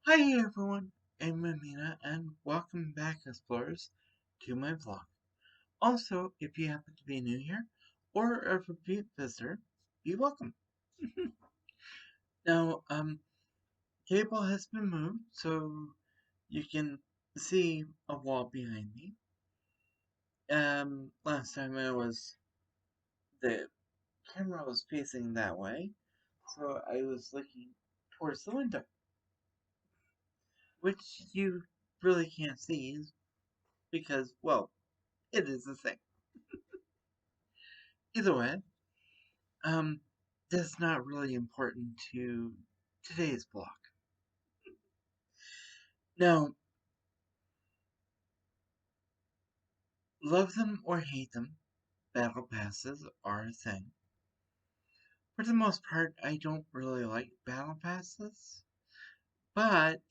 Hi everyone, I'm Amena and welcome back explorers to my vlog. Also, if you happen to be new here or a repeat visitor, be welcome. Now, table has been moved so you can see a wall behind me. Last time the camera was facing that way, so I was looking towards the window, which you really can't see because, well, it is a thing. Either way, Um, that's not really important to today's blog. Now, love them or hate them, battle passes are a thing. For the most part, I don't really like battle passes, but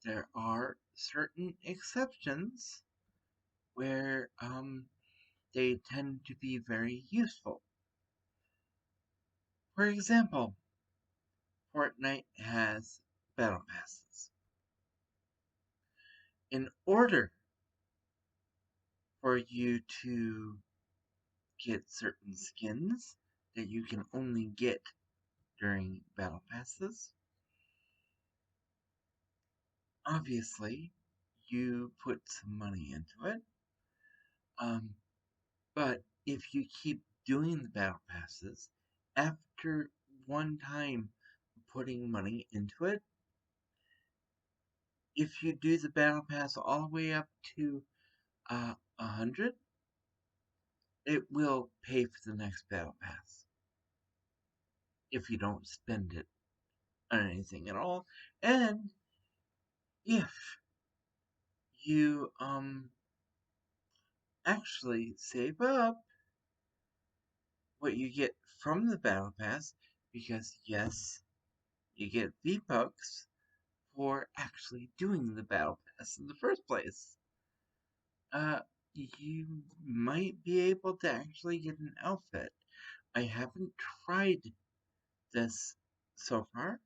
there are certain exceptions where they tend to be very useful. For example, Fortnite has battle passes. In order for you to get certain skins that you can only get during battle passes. Obviously, you put some money into it, um, but if you keep doing the battle passes, after one time putting money into it, if you do the battle pass all the way up to 100, it will pay for the next battle pass if you don't spend it on anything at all. And if you actually save up what you get from the battle pass, because yes, you get V-Bucks for actually doing the battle pass in the first place. Uh, you might be able to actually get an outfit. I haven't tried this so far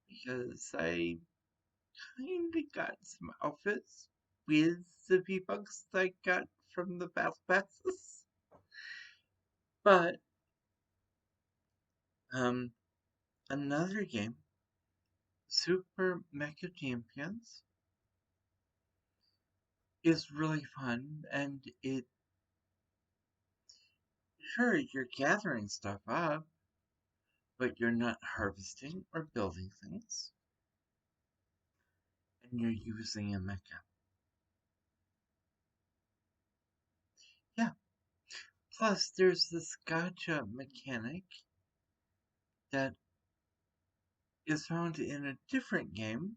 because I kinda got some outfits with the V-Bucks I got from the battle passes. But um another game, Super Mecha Champions, is really fun, and sure, you're gathering stuff up, but you're not harvesting or building things, and you're using a mecha. Yeah, plus there's this gacha mechanic that is found in a different game,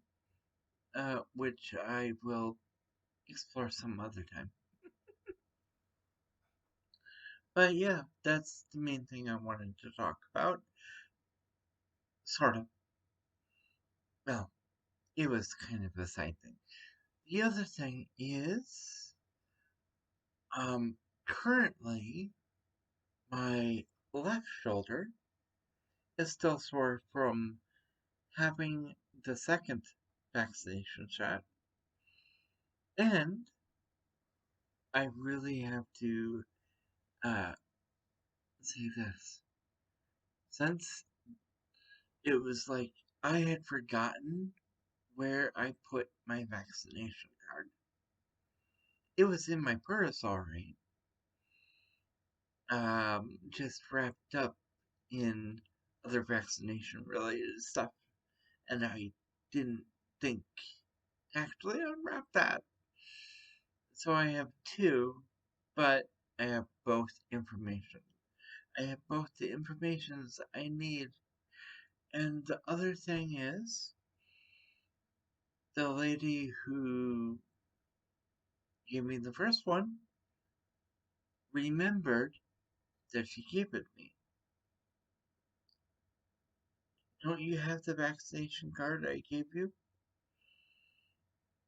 which I will explore some other time. But yeah, that's the main thing I wanted to talk about. Sort of. Well, it was kind of a side thing. The other thing is, um, currently my left shoulder is still sore from having the second vaccination shot, and I really have to uh, say this. Since it was like I had forgotten where I put my vaccination card. It was in my purse already, just wrapped up in other vaccination related stuff, and I didn't think actually unwrap that. So I have two, but I have both information. I have both the informations I need. And the other thing is, the lady who gave me the first one remembered that she gave it me. Don't you have the vaccination card I gave you?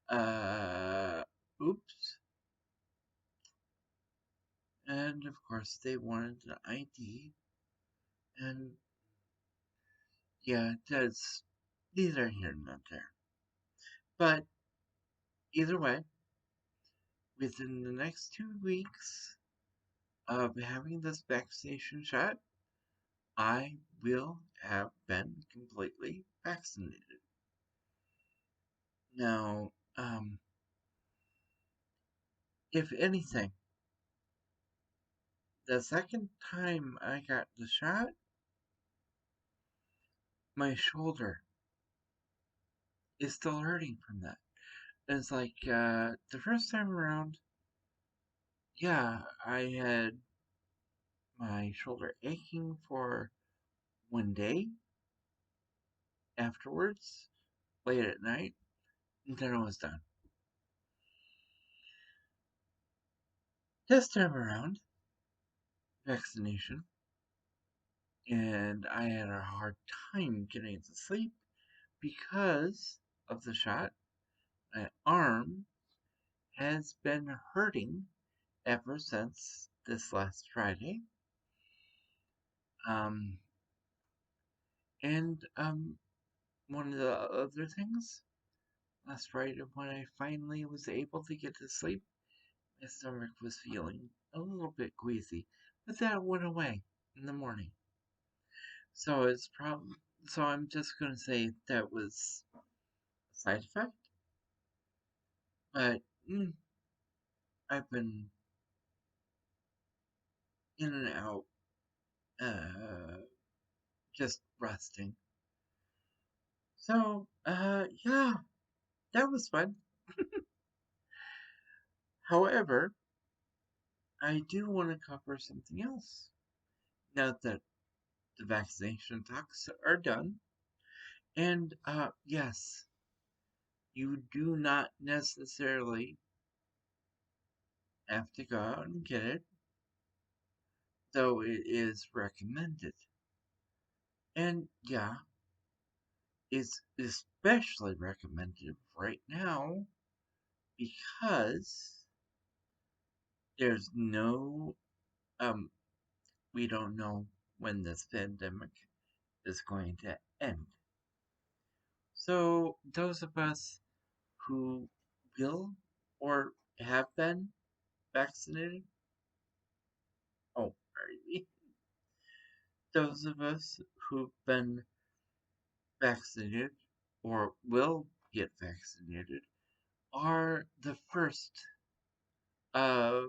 Uh, oops. And of course, they wanted an ID. And yeah, that's neither here nor there. But either way, within the next 2 weeks of having this vaccination shot, I will have been completely vaccinated. Now, if anything, the second time I got the shot, my shoulder is still hurting from that. It's like the first time around, yeah, I had my shoulder aching for one day afterwards, late at night, and then I was done. This time around, vaccination, and I had a hard time getting to sleep because of the shot. My arm has been hurting ever since this last Friday. Um, and one of the other things, last Friday when I finally was able to get to sleep, my stomach was feeling a little bit queasy, but that went away in the morning. So it's probably so I'm just gonna say that was a side effect, but I've been in and out, just resting. So yeah, that was fun. However, I do want to cover something else. Now that the vaccination talks are done, and yes, you do not necessarily have to go out and get it, though it is recommended. And yeah, it's especially recommended right now because there's no, um, we don't know when this pandemic is going to end. So, those of us who will or have been vaccinated, oh, pardon me, those of us who've been vaccinated or will get vaccinated are the first of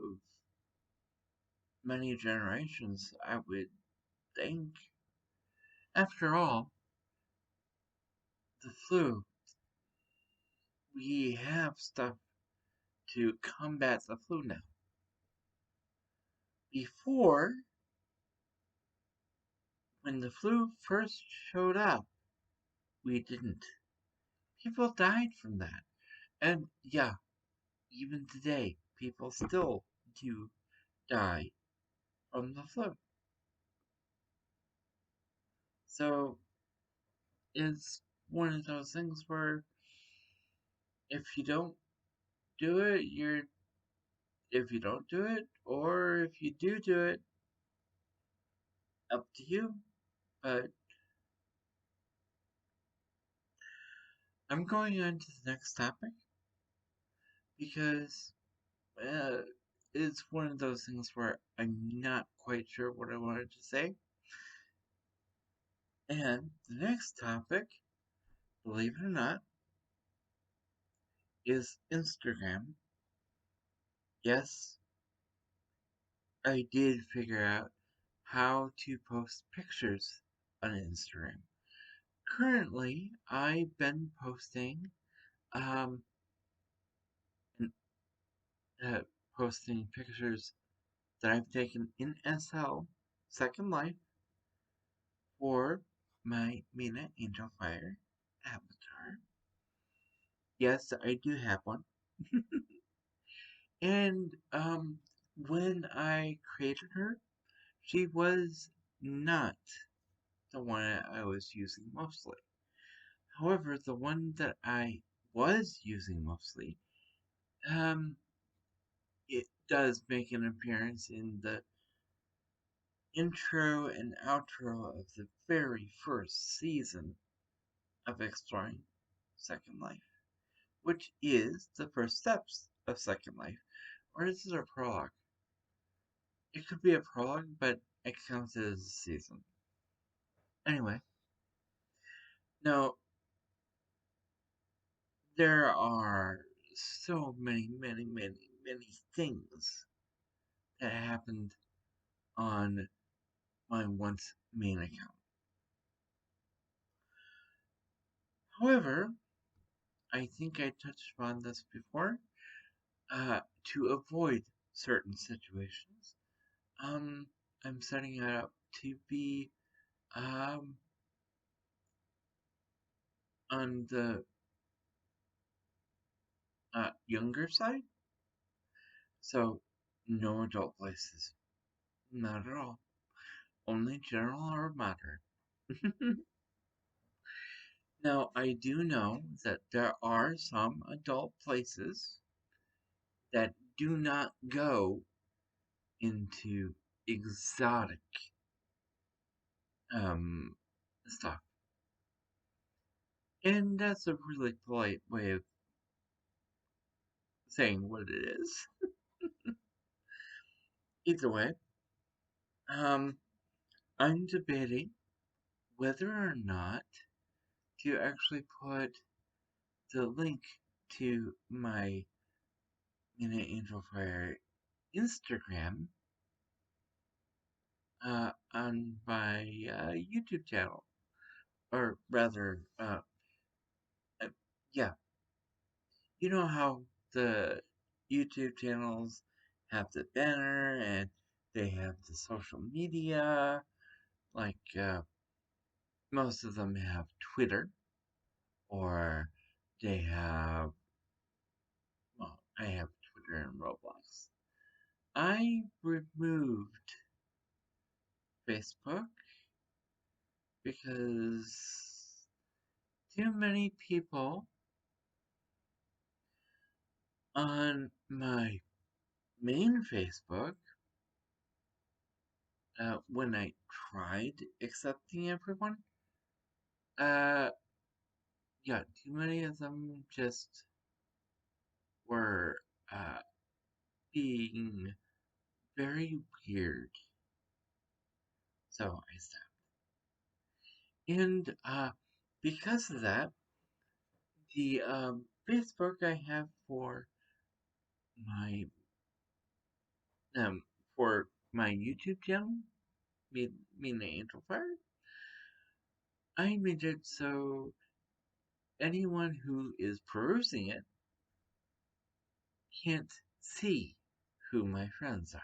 many generations, I would think. After all, the flu, we have stuff to combat the flu now. Before, when the flu first showed up, we didn't. People died from that. And yeah, even today, people still do die from the flu. So it's one of those things where if you don't do it, if you don't do it, or if you do it, up to you. But I'm going on to the next topic because uh, it's one of those things where I'm not quite sure what I wanted to say. And the next topic, believe it or not, is Instagram. Yes, I did figure out how to post pictures on Instagram. Currently, I've been um, uh, posting pictures that I've taken in SL Second Life for my Mena Angelfire avatar. Yes, I do have one. And when I created her, she was not the one I was using mostly. However, the one that I was using mostly, um, it does make an appearance in the intro and outro of the very first season of Exploring Second Life. which is the first steps of Second Life. Or is it a prologue? It could be a prologue, but it counts as a season. Anyway, now there are so many things that happened on my once main account. However, I think I touched upon this before. To avoid certain situations, I'm setting it up to be um, on the younger side. So, no adult places. Not at all. Only general or moderate. Now, I do know that there are some adult places that do not go into exotic stuff. And that's a really polite way of saying what it is. Either way, um, I'm debating whether or not to actually put the link to my Angelfire Instagram on my YouTube channel, or rather, uh, yeah, you know how the YouTube channels have the banner and they have the social media, like most of them have Twitter, or they have, well, I have Twitter and Roblox. I removed Facebook because too many people on my main Facebook, when I tried accepting everyone, uh, yeah, too many of them just were uh, being very weird. So I stopped. And because of that, the Facebook I have my um for my YouTube channel, Mena Angelfire, I made it so anyone who is perusing it can't see who my friends are.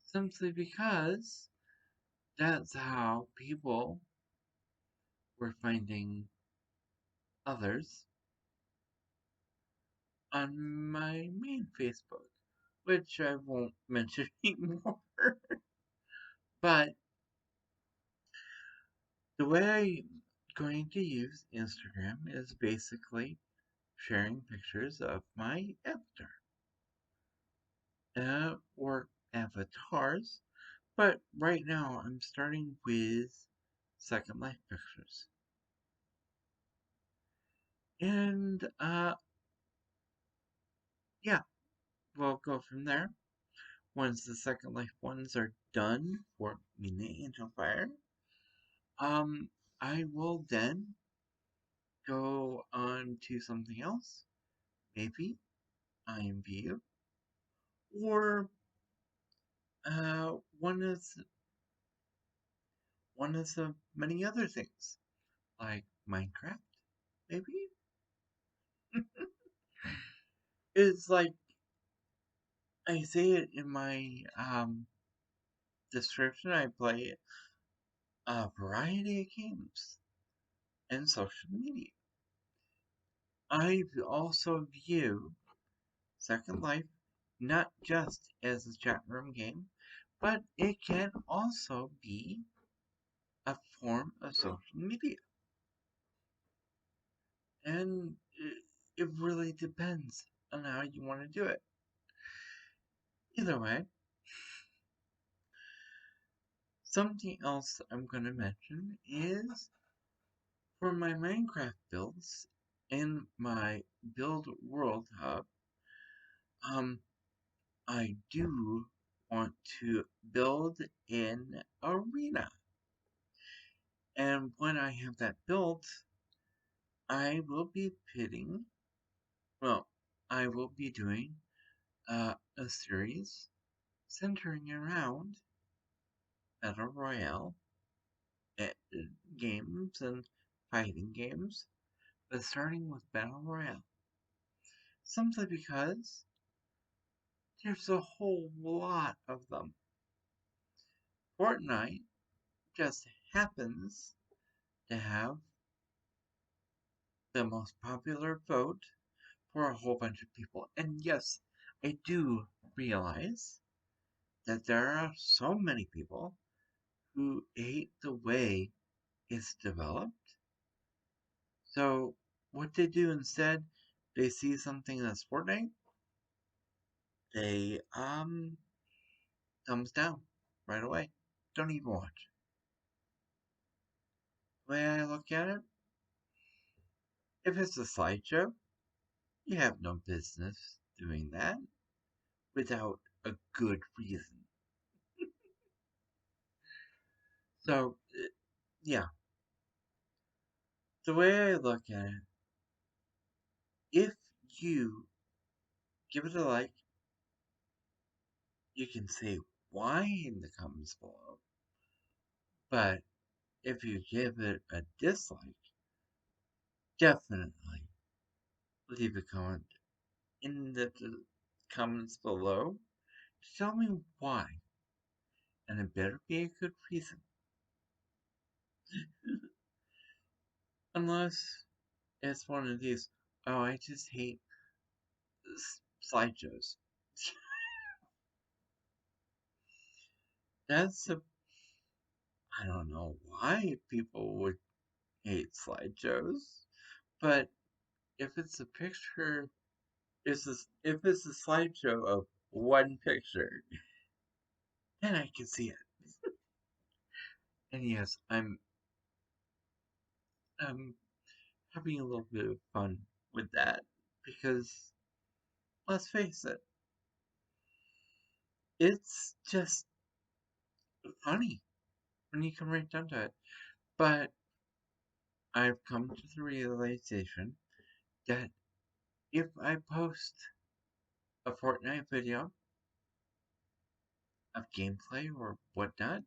Simply because that's how people were finding others on my main Facebook, which I won't mention anymore. But the way I'm going to use Instagram is basically sharing pictures of my avatar, or avatars. But right now, I'm starting with Second Life pictures. And, yeah, we'll go from there. Once the Second Life ones are done for Mena Angelfire, um, I will then go on to something else. Maybe IMVU, or uh, one of the, one of the many other things, like Minecraft. Maybe it's like I say it in my description. I play a variety of games and social media. I also view Second Life not just as a chat room game, but it can also be a form of social media. And it really depends on how you want to do it. Either way, something else I'm going to mention is for my Minecraft builds, in my Build World Hub, um, I do want to build an arena. And when I have that built, I will be pitting, well, I will be doing a series centering around Battle Royale games and fighting games, but starting with Battle Royale. Simply because there's a whole lot of them. Fortnite just happens to have the most popular vote for a whole bunch of people. And yes, I do realize that there are so many people who hate the way it's developed. So what they do instead, they see something that's Fortnite, they thumbs down right away. Don't even watch. The way I look at it, if it's a slideshow, you have no business doing that without a good reason. So, yeah, the way I look at it, if you give it a like, you can say why in the comments below. But if you give it a dislike, definitely leave a comment in the comments below to tell me why. And it better be a good reason. Unless it's one of these, oh, I just hate slideshows. That's a, I don't know why people would hate slideshows, but if it's a picture, if it's a slideshow of one picture, then I can see it. And yes, I'm having a little bit of fun with that because let's face it, it's just funny when you come right down to it. But I've come to the realization that if I post a Fortnite video of gameplay or whatnot,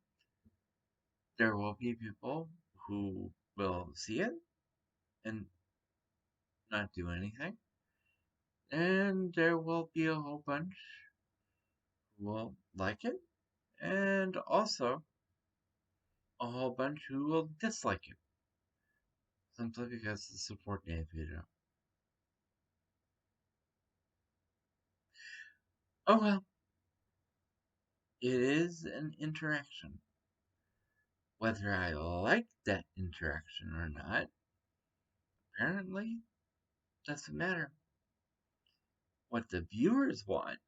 there will be people who will see it and not do anything. And there will be a whole bunch who will like it, and also a whole bunch who will dislike it, simply because it's a Fortnite video. Oh well, it is an interaction. Whether I like that interaction or not, apparently doesn't matter. What the viewers want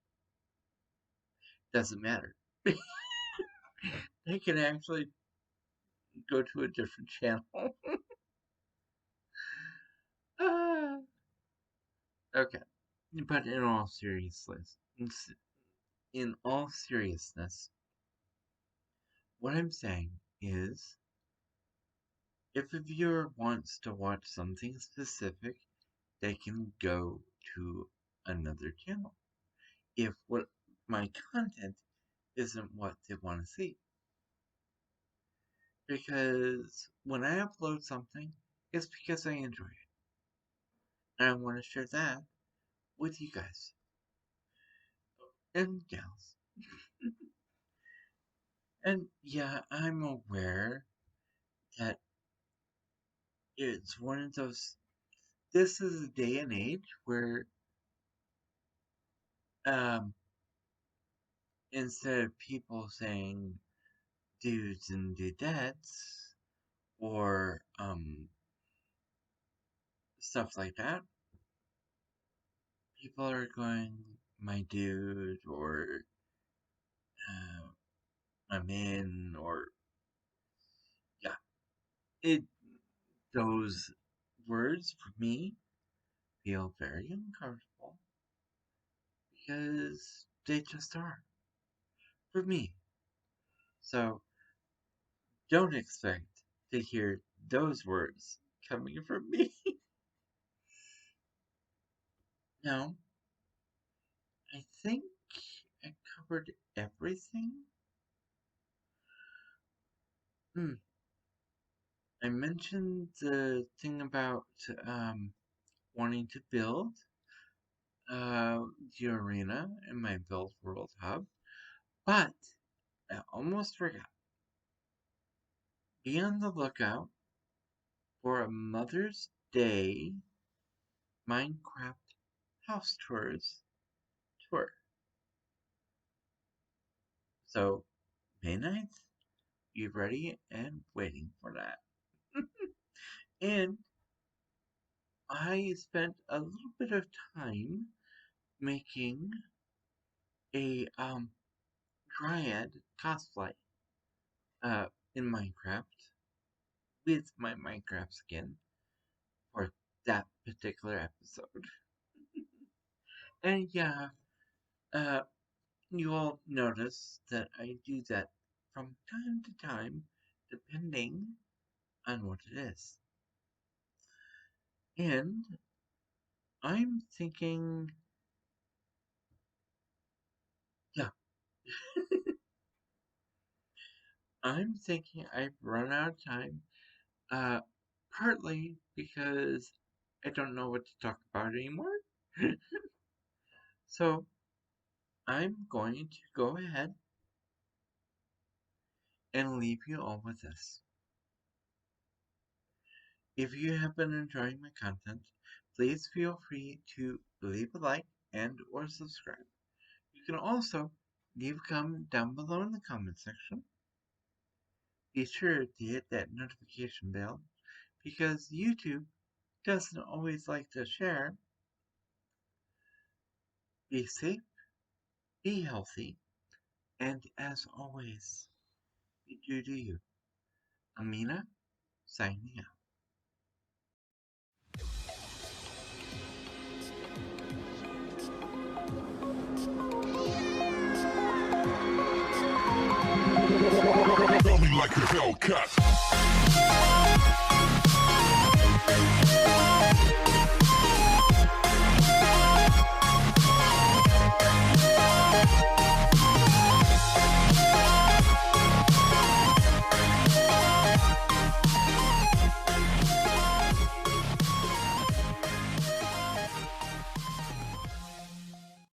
doesn't matter. They can actually go to a different channel. Ah, okay, but in all seriousness, what I'm saying is, if a viewer wants to watch something specific, they can go to another channel. If what my content isn't what they want to see. Because when I upload something, it's because I enjoy it. And I want to share that with you guys and gals. And yeah, I'm aware that it's one of those. This is a day and age where um, instead of people saying dudes and dudettes or stuff like that, people are going my dude or I'm in or yeah, it those words for me feel very uncomfortable because they just are for me. So don't expect to hear those words coming from me. No, I think I covered everything. Hmm. I mentioned the thing about wanting to build the arena in my Build World Hub, but I almost forgot. Be on the lookout for a Mother's Day Minecraft house tour. So, May 9th, be ready and waiting for that. And I spent a little bit of time making a dryad cosplay uh, in Minecraft with my Minecraft skin for that particular episode. And yeah, uh, you will notice that I do that from time to time, depending on what it is. And I'm thinking, yeah, I'm thinking I've run out of time, uh, partly because I don't know what to talk about anymore. So I'm going to go ahead and leave you all with this. If you have been enjoying my content, please feel free to leave a like and or subscribe. You can also leave a comment down below in the comment section. Be sure to hit that notification bell because YouTube doesn't always like to share. Be safe, be healthy, and as always, be true to you. Amena, signing out. Tell me like a Hellcat.